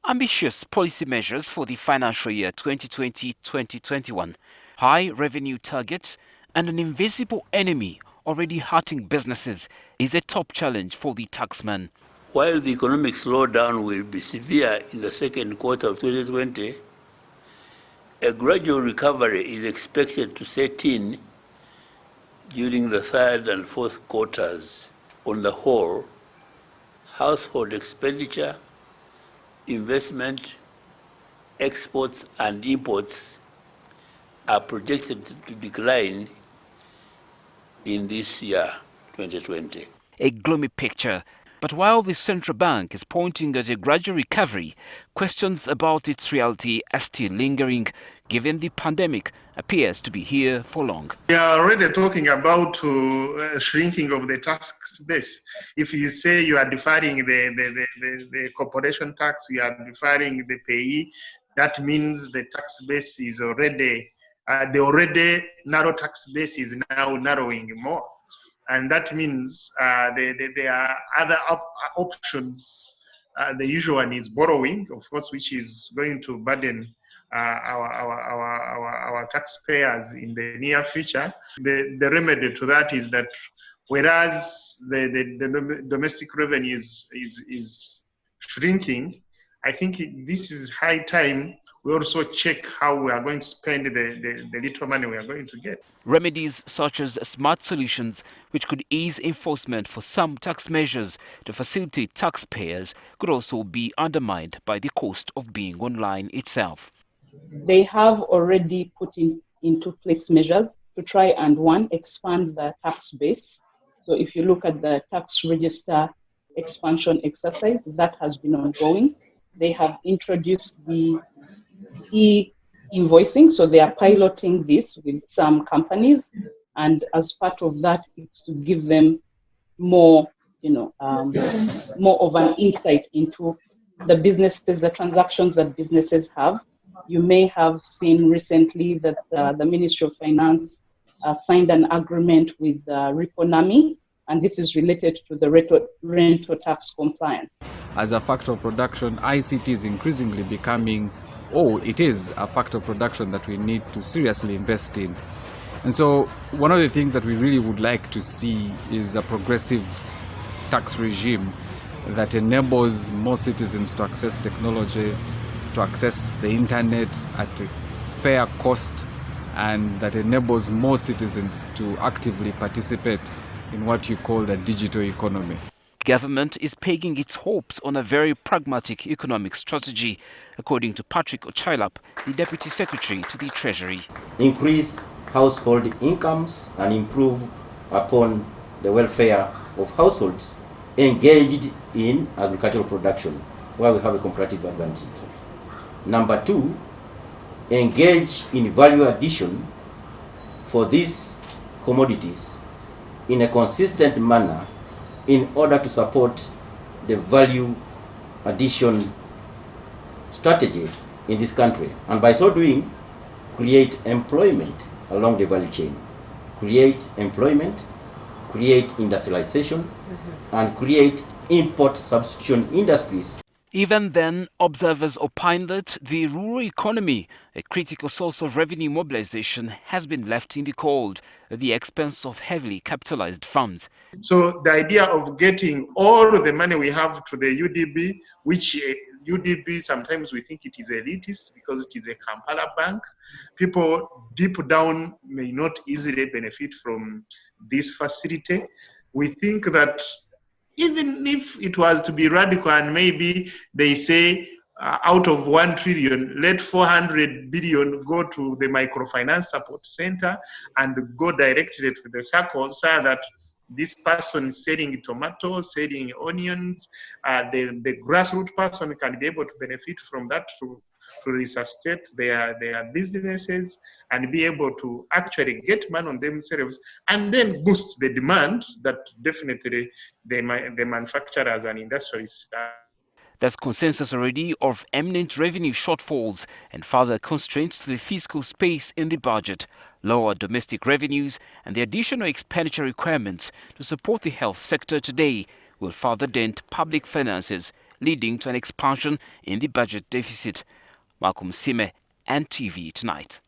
Ambitious policy measures for the financial year 2020-2021, high revenue targets, and an invisible enemy already hurting businesses is a top challenge for the taxman. While the economic slowdown will be severe in the second quarter of 2020, a gradual recovery is expected to set in during the third and fourth quarters. On the whole, household expenditure, investment, exports and imports are projected to decline in this year, 2020. A gloomy picture. But while the central bank is pointing at a gradual recovery, questions about its reality are still lingering, given the pandemic appears to be here for long. We are already talking about shrinking of the tax base. If you say you are deferring the corporation tax, you are deferring the payee, that means the tax base is already, the already narrow tax base is now narrowing more. And that means there are other options. The usual one is borrowing, of course, which is going to burden our taxpayers in the near future. The remedy to that is that whereas the domestic revenue is shrinking, I think this is high time we also check how we are going to spend the little money we are going to get. Remedies such as smart solutions, which could ease enforcement for some tax measures to facilitate taxpayers, could also be undermined by the cost of being online itself. They have already put into place measures to try and, one, expand the tax base. So if you look at the tax register expansion exercise, that has been ongoing. They have introduced the e-invoicing, so they are piloting this with some companies, and as part of that, it's to give them more, more of an insight into the businesses, the transactions that businesses have. You may have seen recently that the Ministry of Finance signed an agreement with Riponami, and this is related to the rental tax compliance. As a factor of production, ICT is increasingly becoming, it is a factor of production that we need to seriously invest in. And so one of the things that we really would like to see is a progressive tax regime that enables more citizens to access technology, to access the internet at a fair cost, and that enables more citizens to actively participate in what you call the digital economy. Government is pegging its hopes on a very pragmatic economic strategy, according to Patrick Ochailap, the Deputy Secretary to the Treasury. Increase household incomes and improve upon the welfare of households engaged in agricultural production, where we have a comparative advantage. Number two, engage in value addition for these commodities in a consistent manner in order to support the value addition strategy in this country. And by so doing, create employment along the value chain. Create employment, create industrialization, and create import substitution industries. Even then, observers opine that the rural economy, a critical source of revenue mobilization, has been left in the cold at the expense of heavily capitalized funds. So the idea of getting all the money we have to the UDB, which UDB sometimes we think it is elitist because it is a Kampala bank. People deep down may not easily benefit from this facility. We think that even if it was to be radical and maybe they say out of 1 trillion, let 400 billion go to the microfinance support center and go directly to the circles so that this person selling tomatoes, selling onions, the grassroots person can be able to benefit from that to resuscitate their businesses and be able to actually get money on themselves and then boost the demand that definitely the manufacturers and industries. There's consensus already of eminent revenue shortfalls and further constraints to the fiscal space in the budget, lower domestic revenues, and the additional expenditure requirements to support the health sector today will further dent public finances leading to an expansion in the budget deficit. Malcolm Sime, NTV Tonight.